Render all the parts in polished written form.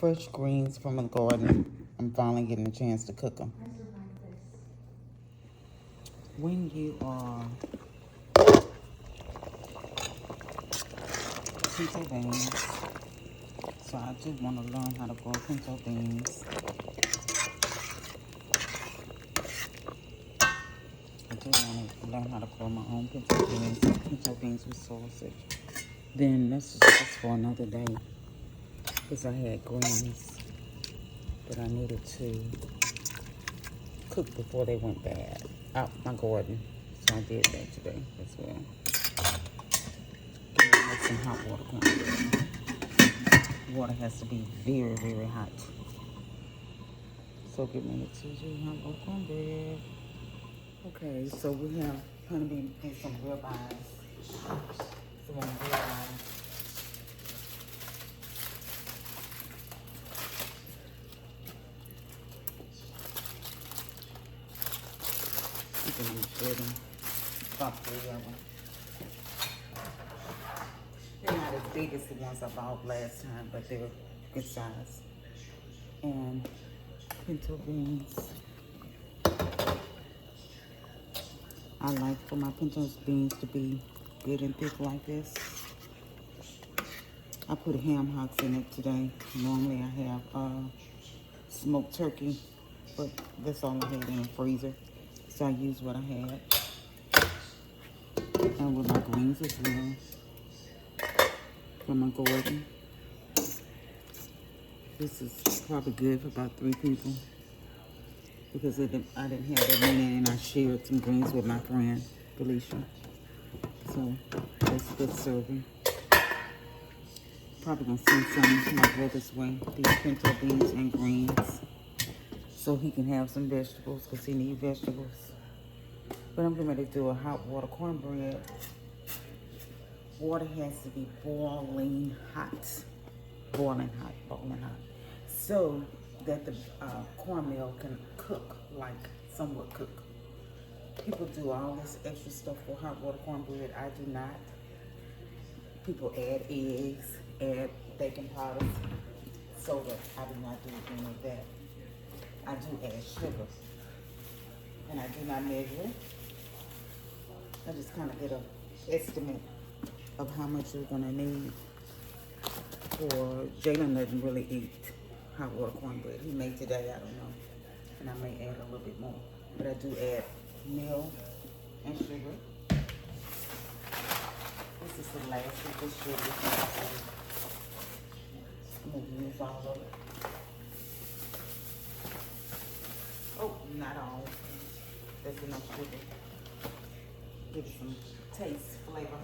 fresh greens from the garden. I'm finally getting a chance to cook them. When you are pinto beans, so I do want to learn how to grow pinto beans. I do want to learn how to grow my own pinto beans with sausage. Then this is just for another day, because I had greens that I needed to cook before they went bad out my garden. So I did that today as well. Gonna make some hot water cornbread. Water has to be very, very hot. So get me to do hot water cornbread. Okay, so we have honey bean and some ribeyes. Some ribeyes. You can use them. About 3 of them. They're not as big as the ones I bought last time, but they're good size. And pinto beans. I like for my pinto beans to be good and thick like this. I put ham hocks in it today. Normally I have smoked turkey, but that's all I had in the freezer. So I used what I had. And with my greens as well. From my garden. This is probably good for about 3 people. Because I didn't have that many, and I shared some greens with my friend, Felicia. So that's a good serving. Probably gonna send some to my brother's way, these pinto beans and greens, so he can have some vegetables, because he needs vegetables. But I'm going to do a hot water cornbread. Water has to be boiling hot. Boiling hot, boiling hot. So that the cornmeal can cook, like somewhat cook. People do all this extra stuff for hot water cornbread. I do not. People add eggs, add baking powder, soda. I do not do any of that. I do add sugar. And I do not measure it. I just kind of get an estimate of how much you're going to need. For Jalen doesn't really eat hot water cornbread. He made today, I don't know. And I may add a little bit more. But I do add milk and sugar. This is the last of the sugar. I'm going to use all of it. Oh, not all. That's enough sugar. Give it some taste, flavor.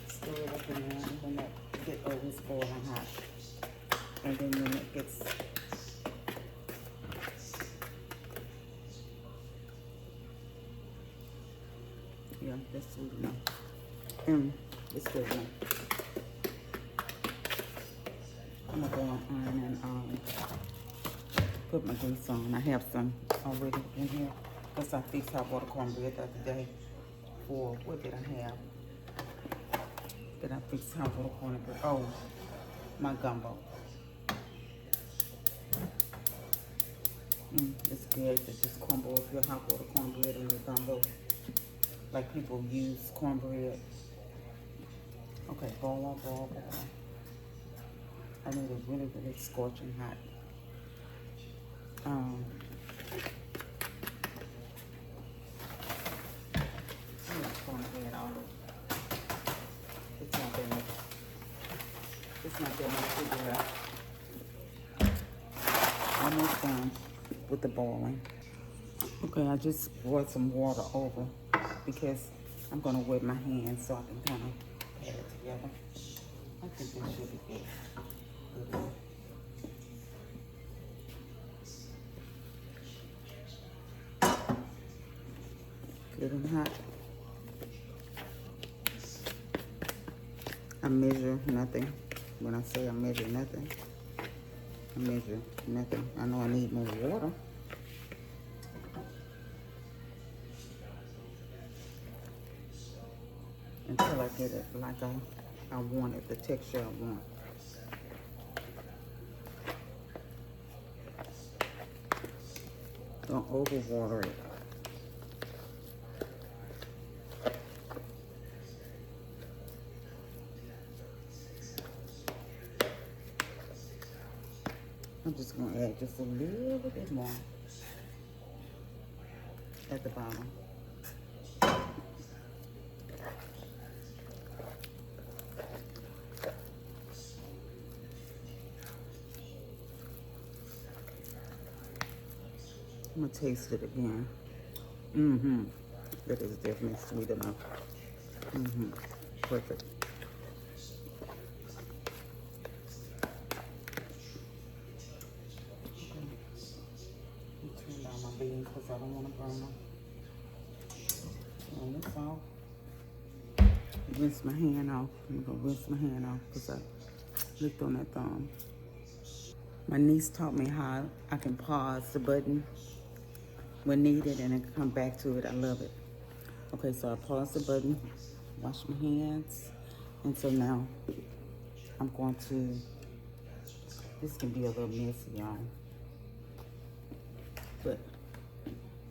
Stir it up in there when that gets always boiling hot. And then when it gets that's sweet enough. It's good enough. I'm gonna go on and put my grease on. I have some already in here. Because I fixed hot water cornbread the other day for, what did I have? Did I fix hot water cornbread? Oh, my gumbo. It's good to just crumble up your hot water cornbread in your gumbo. Like people use cornbread. Okay, boil. I need it really, really scorching hot. Cornbread all over. It's not that much sugar left. Almost done with the boiling. Okay, I just poured some water over because I'm gonna wet my hands so I can kind of pat it together. I think this should be good. Good and hot. I measure nothing. When I say I measure nothing, I measure nothing. I know I need more water. until I get it like I want it, the texture I want. Don't overwater it. I'm just going to add just a little bit more at the bottom. I'm going to taste it again. That is definitely sweet enough. Perfect. Turn down my beans because I don't want to burn them. Turn this off. Rinse my hand off. I'm going to rinse my hand off because I licked on that thumb. My niece taught me how I can pause the button when needed and then come back to it. I love it. Okay, so I pause the button, wash my hands, and so now I'm going to, this can be a little messy, y'all, but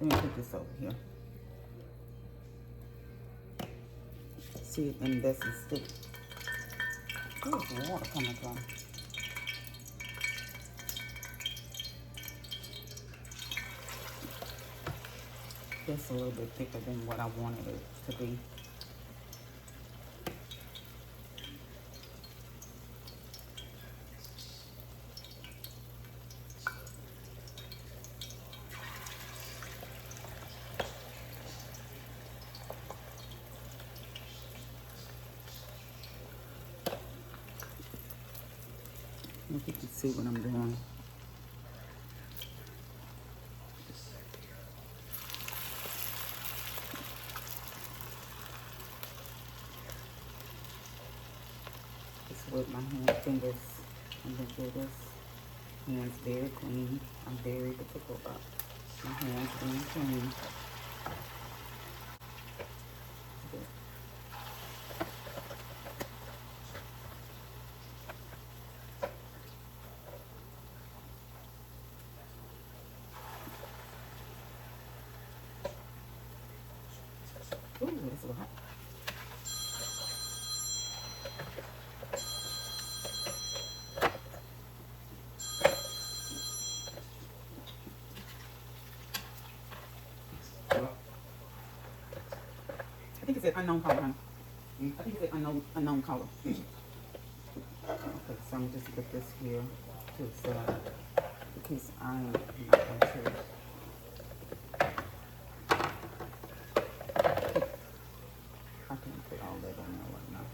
let me put this over here. See it, and that's the stick. Where's the water coming from? That's a little bit thicker than what I wanted it to be. If you can see what I'm doing. Just with my fingers. I'm going to do this. Hands very clean. I'm very particular about my hands being clean. Ooh, that's a lot. I think it said unknown color, honey. I think it said unknown color. Okay, so I'm just put this here to the side because I'm not going to. I can't put all that on there right now.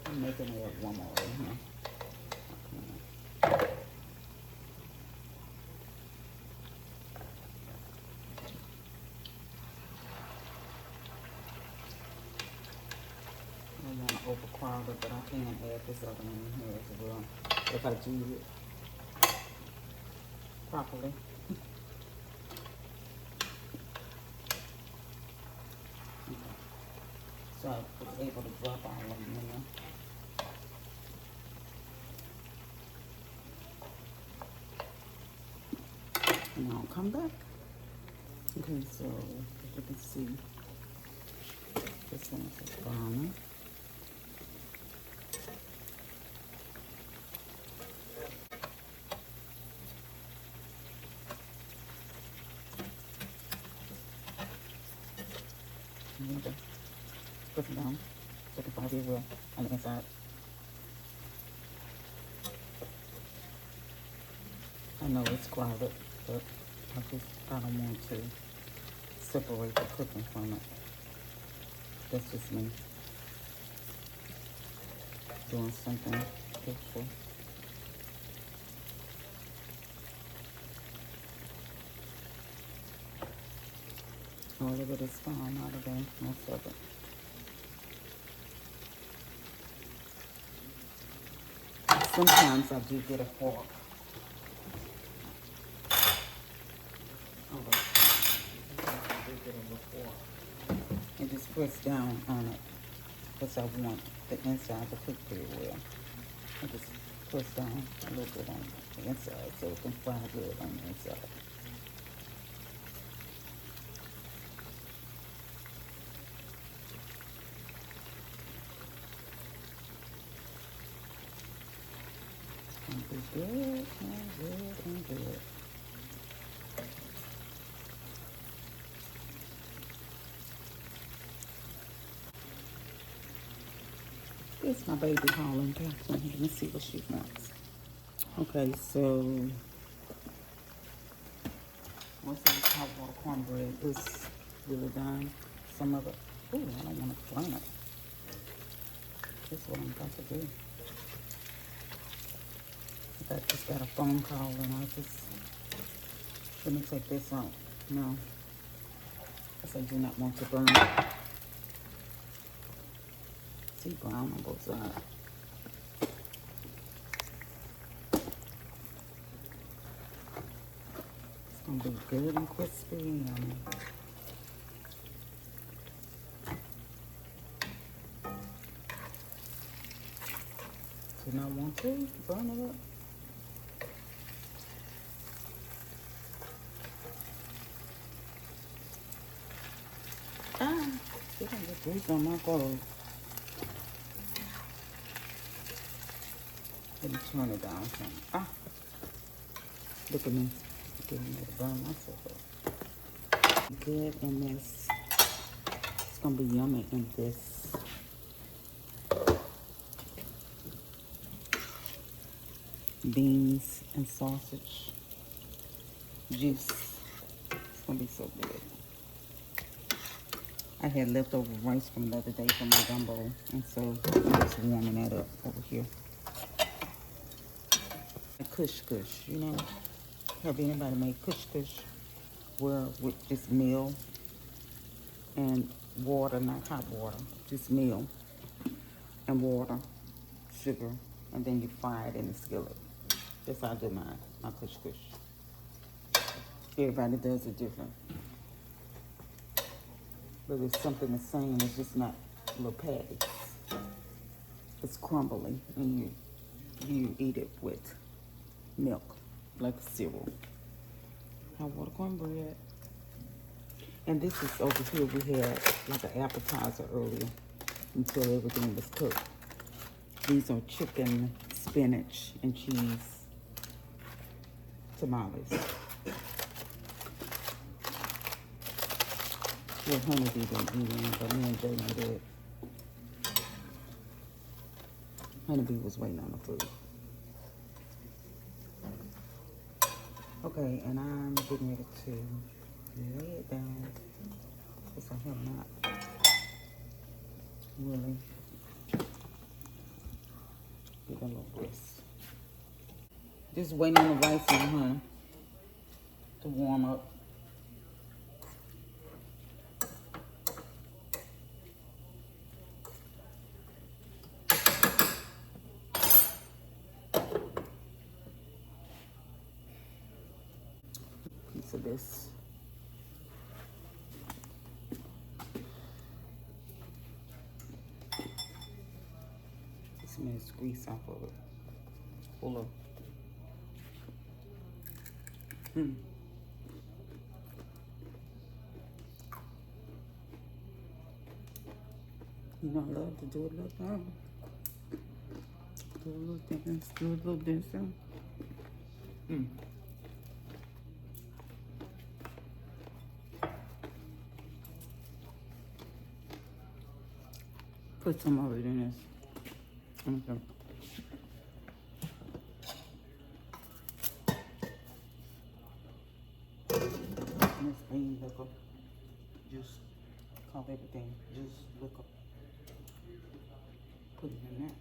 I'm making it one more right here. I don't want to overcrowd it, but I can add this other one in here as well if I do it properly. Okay. So I was able to drop all of them in there. And I'll come back. Okay, so as you can see, this one is a brownie. And just put it down so the body will on the inside. I know it's crowded, but I don't want to separate the cooking from it. That's just me doing something extra. All of it is gone out of there, most of it. Sometimes I do get a fork. Okay. Sometimes I do get a little fork. And just press down on it. Because I want the inside to cook pretty well. I just press down a little bit on the inside so it can fry good on the inside. And be good and good and good. It's my baby calling Catherine. Let me see what she wants. Okay, so most of this hot water cornbread is really done. Some of it, ooh, I don't want to burn it. That's what I'm about to do. I just got a phone call and let me take this out. No, because I do not want to burn it. See, brown on both sides. It's gonna be good and crispy and yummy. Do not want to burn it up. Ah, they don't get grease on my clothes. Let me turn it down some. Ah, look at me. Getting ready to burn myself up. Good in this. It's gonna be yummy in this. Beans and sausage juice. It's gonna be so good. I had leftover rice from the other day from the gumbo, and so I'm just warming that up over here. Kush kush, you know. Have anybody made kush kush? Where with just meal and water, not hot water, just meal and water, sugar, and then you fry it in the skillet. That's how I do my kush kush. Everybody does it different. But it's something the same, it's just not little patties. It's crumbly and you eat it with milk, like a cereal. Hot water cornbread. And this is over here, we had like an appetizer earlier until everything was cooked. These are chicken, spinach, and cheese tamales. Well, Honeybee didn't eat any, but me and Jalen did. Honeybee was waiting on the food. Okay, and I'm getting ready to lay it down because I have not really given a little brisk. Just waiting on the rice and honey to warm up. Piece of this. Some of this grease off of it. Full of. You know, I love to do a little do a little dance, do a little dancing. Put some of it in this. Okay. Miss Bean liquor. Juice. Call everything juice liquor. Put it in there.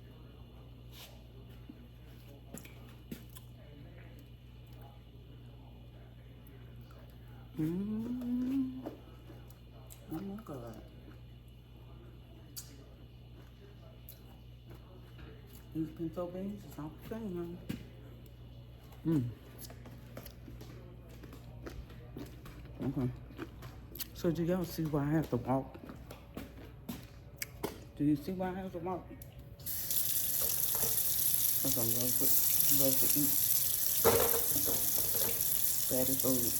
These pinto beans is all the same, huh? Okay. So do y'all see why I have to walk? Do you see why I have to walk? Because I love to eat fatty food.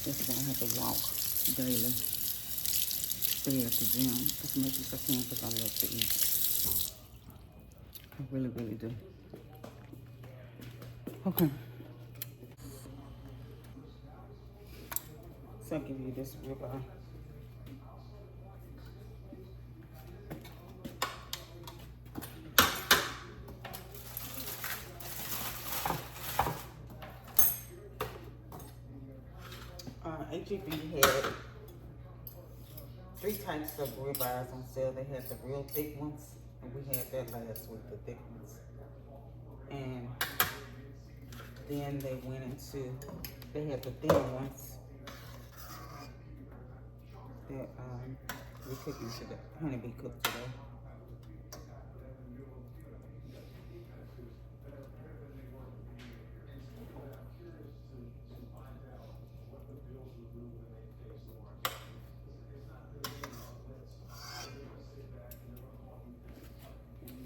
That's why I have to walk daily. Stay at the gym as much as I can because I love to eat. I really, really do. Okay. So I'll give you this ribeye. HEB had 3 types of ribeyes on sale. They had the real thick ones, and we had that last week, the thick ones. And then they went into, they had the thin ones that we're cooking today, honeybee cooked today.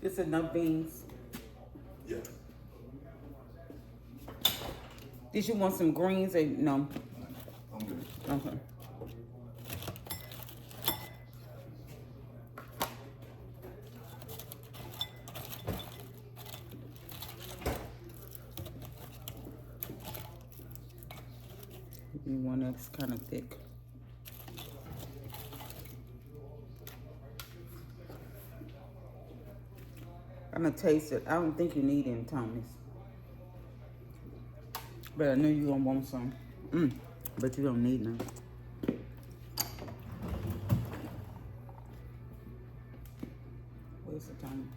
This enough beans. Yeah. Did you want some greens or no? I'm good. Okay. Give me one that's kind of thick. I'm gonna taste it. I don't think you need any Tony's. But I know you're gonna want some. But you don't need none. Where's the Tony?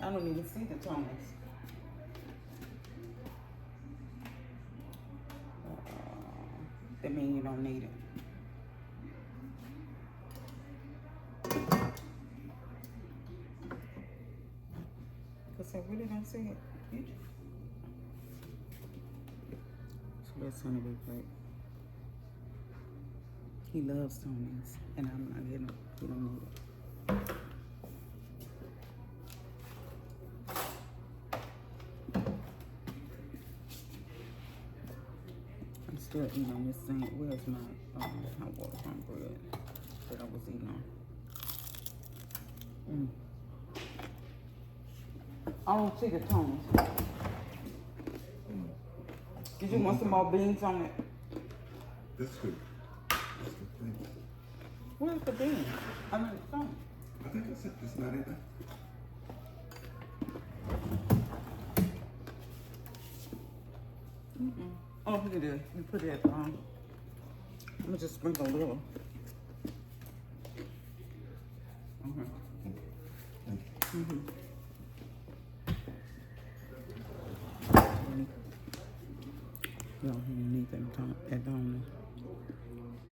I don't even see the Tonys. That means you don't need it. Because I really don't see it. So that's honeybee plate. He loves Tonys, and I'm not getting it. He don't need it. I'm still eating on this thing. Where's my hot water corn bread that I was eating on? I don't see the Tonys. Did you want some more beans on it? This is good. That's the thing. Where's the beans? I mean, the Tony. I think it's it. It's not in there. Oh, look at this. You put it on. I'm gonna just sprinkle a little. Okay. You don't need that